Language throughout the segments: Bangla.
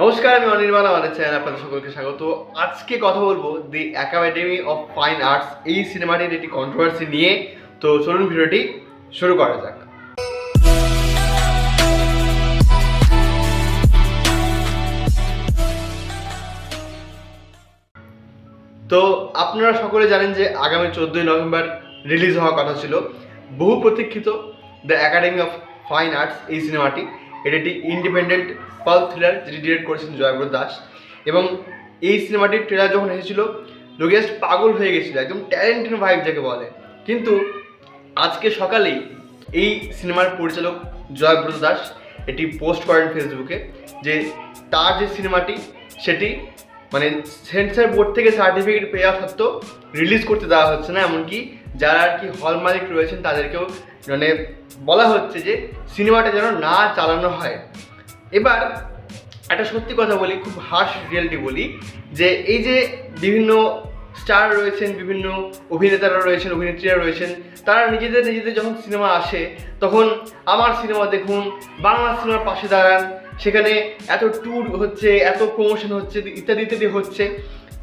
নমস্কার, আমি অনির্বাণ। আমাদের চ্যানেল আপনাদের সকলকে স্বাগত। আজকে কথা বলবো দি একাডেমি অফ ফাইন আর্টস এই সিনেমাটির একটি কন্ট্রোভার্সি নিয়ে। তো চলুন ভিডিওটি শুরু করা যাক। তো আপনারা সকলে জানেন যে আগামী 14ই নভেম্বর রিলিজ হওয়ার কথা ছিল বহু প্রতীক্ষিত the Academy of Fine Arts এই সিনেমাটি। এটি একটি ইন্ডিপেন্ডেন্ট পাল্প থ্রিলার, যেটি ডিরেক্ট করেছেন জয়ব্রত দাস। এবং এই সিনেমাটির ট্রেলার যখন এসেছিল, লোক জাস্ট পাগল হয়ে গেছিলো, একদম ট্যালেন্টেড ভাইব যাকে বলে। কিন্তু আজকে সকালেই এই সিনেমার পরিচালক জয়ব্রত দাস এটি পোস্ট করেন ফেসবুকে যে তার যে সিনেমাটি সেটি মানে সেন্সর বোর্ড থেকে সার্টিফিকেট পেয়ে সত্ত্বেও রিলিজ করতে দেওয়া হচ্ছে না। এমনকি যারা আর কি হল মালিক রয়েছেন তাদেরকেও মানে বলা হচ্ছে যে সিনেমাটা যেন না চালানো হয়। এবার একটা সত্যি কথা বলি, খুব হার্শ রিয়েলিটি বলি, যে এই যে বিভিন্ন স্টার রয়েছেন, বিভিন্ন অভিনেতারা রয়েছেন, অভিনেত্রীরা রয়েছেন, তারা নিজেদের যখন সিনেমা আসে তখন আমার সিনেমা দেখুন, বাংলা সিনেমার পাশে দাঁড়ান, সেখানে এত ট্যুর হচ্ছে, এত প্রমোশন হচ্ছে, ইত্যাদি ইত্যাদি হচ্ছে।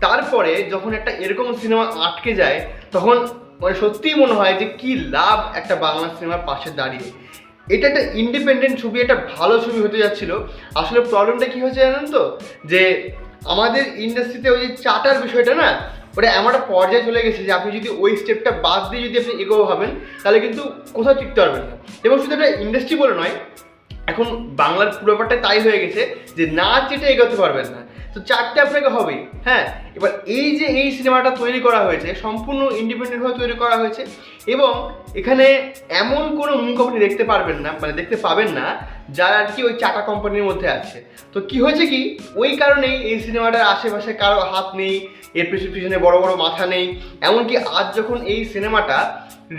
তারপরে যখন একটা এরকম সিনেমা আটকে যায় তখন মানে সত্যিই মনে হয় যে কী লাভ একটা বাংলা সিনেমার পাশে দাঁড়িয়ে। এটা একটা ইন্ডিপেন্ডেন্ট ছবি, একটা ভালো ছবি হতে যাচ্ছিল। আসলে প্রবলেমটা কী হয়েছে জানেন তো, যে আমাদের ইন্ডাস্ট্রিতে ওই যে চাটার বিষয়টা না, ওটা এমন একটা পর্যায়ে চলে গেছে যে আপনি যদি ওই স্টেপটা বাদ দিয়ে যদি আপনি এগোবো ভাবেন তাহলে কিন্তু কোথাও টিকতে পারবেন না। এবং শুধু একটা ইন্ডাস্ট্রি বলে নয়, এখন বাংলার পুরো ব্যাপারটা তাই হয়ে গেছে যে না চেটে এগোতে পারবেন না, তো চারটে আপনাকে হবেই। হ্যাঁ, এবার এই যে এই সিনেমাটা তৈরি করা হয়েছে সম্পূর্ণ ইন্ডিপেন্ডেন্টভাবে তৈরি করা হয়েছে, এবং এখানে এমন কোনো মুখ আপনি দেখতে পারবেন না, মানে দেখতে পাবেন না যারা আর কি ওই চাটা কোম্পানির মধ্যে আছে। তো কি হয়েছে কি, ওই কারণেই এই সিনেমাটার আশেপাশে কারো হাত নেই, এর পিছনে বড় বড় মাথা নেই। এমনকি আজ যখন এই সিনেমাটা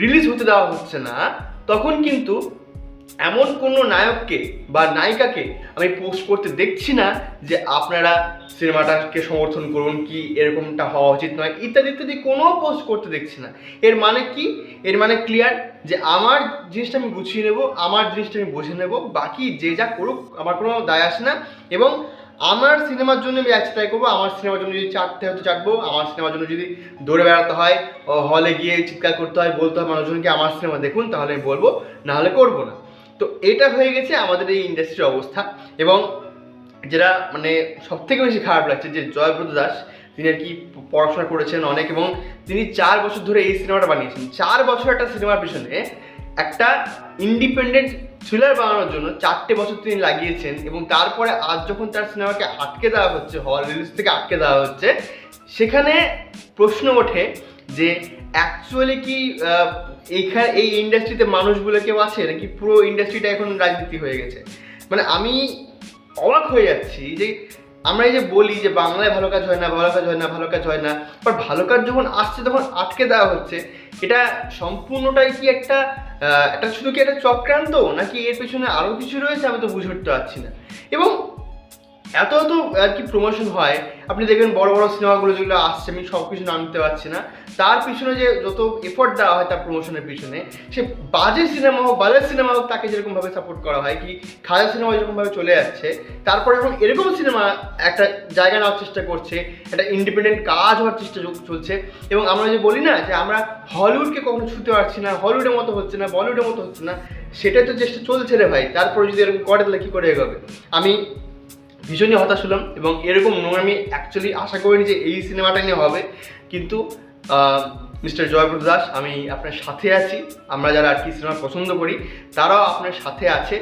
রিলিজ হতে দেওয়া হচ্ছে না, তখন কিন্তু এমন কোনো নায়ককে বা নায়িকাকে আমি পোস্ট করতে দেখছি না যে আপনারা সিনেমাটাকে সমর্থন করুন, কি এরকমটা হওয়া উচিত নয়, ইত্যাদি ইত্যাদি কোনো পোস্ট করতে দেখছি না। এর মানে কি? এর মানে ক্লিয়ার যে আমার জিনিসটা আমি গুছিয়ে নেব, আমার জিনিসটা আমি বুঝে নেব, বাকি যে যা করুক আমার কোনো দায় আসে না। এবং আমার সিনেমার জন্য আমি ট্রাই করবো, আমার সিনেমার জন্য যদি চাটতে হয়তো চাটবো, আমার সিনেমার জন্য যদি দৌড়ে বেড়াতে হয়, হলে গিয়ে চিৎকার করতে হয়, বলতে হয় মানুষজনকে আমার সিনেমা দেখুন, তাহলে আমি বলবো, না হলে করবো না। তো এটা হয়ে গেছে আমাদের এই ইন্ডাস্ট্রির অবস্থা। এবং যেটা মানে সব থেকে বেশি খারাপ লাগছে যে জয়ব্রত দাস, তিনি আর কি পড়াশোনা করেছেন অনেক, এবং তিনি 4 বছর ধরে এই সিনেমাটা বানিয়েছেন। 4 বছর একটা সিনেমার পিছনে, একটা ইন্ডিপেন্ডেন্ট থ্রিলার বানানোর জন্য 4টে বছর তিনি লাগিয়েছেন। এবং তারপরে আজ যখন তার সিনেমাকে আটকে দেওয়া হচ্ছে, হল রিলিজ থেকে আটকে দেওয়া হচ্ছে, সেখানে প্রশ্ন ওঠে যে অ্যাকচুয়ালি কি এইখানে এই ইন্ডাস্ট্রিতে মানুষগুলো কেউ আছে, নাকি পুরো ইন্ডাস্ট্রিটা এখন রাজনীতি হয়ে গেছে। মানে আমি অবাক হয়ে যাচ্ছি যে আমরা এই যে বলি যে বাংলায় ভালো কাজ হয় না, ভালো কাজ হয় না, ভালো কাজ হয় না, বাট ভালো কাজ যখন আসছে তখন আটকে দেওয়া হচ্ছে। এটা সম্পূর্ণটাই কি একটা একটা শুধু কি একটা চক্রান্ত, নাকি এর পেছনে আরও কিছু রয়েছে, আমি তো বুঝে উঠতে পারছি না। এবং এত এত আর কি প্রমোশন হয়, আপনি দেখবেন বড় বড় সিনেমাগুলো যেগুলো আসছে, আমি সব কিছু নাম নিতে পারছি না, তার পিছনে যে যত এফোর্ট দেওয়া হয় তার প্রমোশনের পিছনে, সে বাজে সিনেমা হোক, বাজে সিনেমা হোক, তাকে যেরকমভাবে সাপোর্ট করা হয়, কি খারাপ সিনেমা যেরকমভাবে চলে যাচ্ছে, তারপরে এখন এরকম সিনেমা একটা জায়গা নেওয়ার চেষ্টা করছে, একটা ইন্ডিপেন্ডেন্ট কাজ হওয়ার চেষ্টা চলছে। এবং আমরা যে বলি না যে আমরা হলিউডকে কখনো ছুঁতে পারছি না, হলিউডের মতো হচ্ছে না, বলিউডের মতো হচ্ছে না, সেটাই তো চেষ্টা চলছে রে ভাই। তারপরে যদি এরকম করে তাহলে কী করে এগোবে? আমি ভীষণই হতাশ হলাম, এবং এরকম আমি অ্যাকচুয়ালি আশা করিনি যে এই সিনেমাটা নিয়ে হবে। কিন্তু মিস্টার জয়ব্রত দাস, আমি আপনার সাথে আছি। আমরা যারা আর কি সিনেমা পছন্দ করি তারাও আপনার সাথে আছে।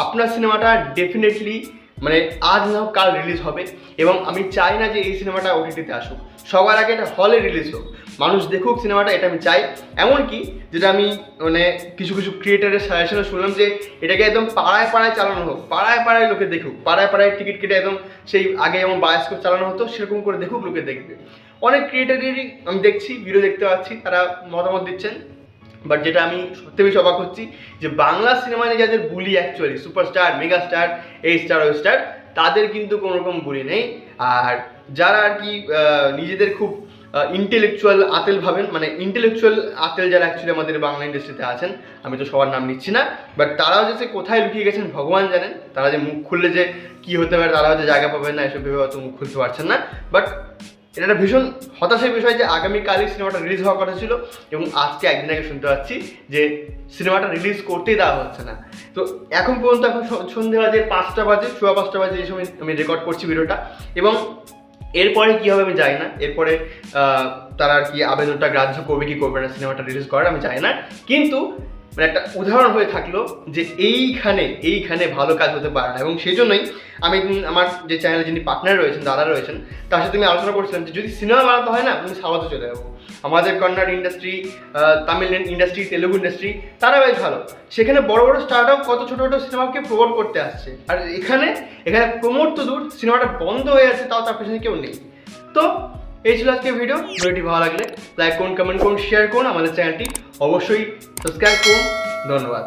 আপনার সিনেমাটা ডেফিনেটলি মানে আজ না হোক কাল রিলিজ হবে, এবং আমি চাই না যে এই সিনেমাটা ওটিটিতে আসুক, সবার আগে এটা হলে রিলিজ হোক, মানুষ দেখুক সিনেমাটা, এটা আমি চাই। এমনকি যেটা আমি মানে কিছু কিছু ক্রিয়েটারের সাজেশনে শুনলাম যে এটাকে একদম পাড়ায় পাড়ায় চালানো হোক, পাড়ায় পাড়ায় লোকে দেখুক, পাড়ায় পাড়ায় টিকিট কেটে একদম সেই আগে যেমন বায়োস্কোপ চালানো হতো সেরকম করে দেখুক, লোকে দেখবে। অনেক ক্রিয়েটারেরই আমি দেখছি, ভিডিও দেখতে পাচ্ছি, তারা মতামত দিচ্ছেন। বাট যেটা আমি সত্যি বেশি অবাক হচ্ছি যে বাংলা সিনেমা নিয়ে যাদের বুলি অ্যাকচুয়ালি সুপারস্টার, মেগাস্টার, এই স্টার ওই স্টার, তাদের কিন্তু কোনো রকম বুলি নেই। আর যারা আর কি নিজেদের খুব ইন্টেলেকচুয়াল আতেল ভাবেন, মানে ইন্টেলেকচুয়াল আতেল যারা অ্যাকচুয়ালি আমাদের বাংলা ইন্ডাস্ট্রিতে আছেন, আমি তো সবার নাম নিচ্ছি না, বাট তারাও যে কোথায় লুকিয়ে গেছেন ভগবান জানেন। তারা যে মুখ খুললে যে কী হতে পারে, তারা হয়তো জায়গা পাবেন না, এসব ভেবে হয়তো মুখ খুলতে পারছেন না। বাট এটা একটা ভীষণ হতাশার বিষয় যে আগামীকালই সিনেমাটা রিলিজ হওয়ার কথা ছিল এবং আজকে একদিন আগে শুনতে পাচ্ছি যে সিনেমাটা রিলিজ করতেই দেওয়া হচ্ছে না। তো এখন পর্যন্ত এখন সন্ধে বাজে 5টা বাজে, সোয়া 5টা বাজে, এই সময় আমি রেকর্ড করছি ভিডিওটা। এবং এরপরে কী হবে আমি জানি না, এরপরে তারা আর কি আবেদনটা গ্রাহ্য করবে কি করবে না সিনেমাটা রিলিজ করার আমি জানি না, কিন্তু মানে একটা উদাহরণ হয়ে থাকলো যে এইখানে ভালো কাজ হতে পারে না। এবং সেই জন্যই আমি আমার যে চ্যানেলে যিনি পার্টনার রয়েছেন, দাদা রয়েছেন, তার সাথে আমি আলোচনা করছিলাম যে যদি সিনেমা বানাতে হয় না আমি সাউথে চলে যাবো। আমাদের Kannada industry, Tamil industry, Telugu industry তারা বেশ ভালো, সেখানে বড় বড় স্টার্টআপ কত ছোটো ছোটো সিনেমাকে প্রমোট করতে আসছে। আর এখানে প্রমোট তো দূর, সিনেমাটা বন্ধ হয়ে আছে, তাও তার পেছনে কেউ নেই। তো এই ছিল আজকে ভিডিওটি ভালো লাগলে লাইক করুন, কমেন্ট করুন, শেয়ার করুন, আমাদের চ্যানেলটি অবশ্যই সাবস্ক্রাইব করুন। ধন্যবাদ।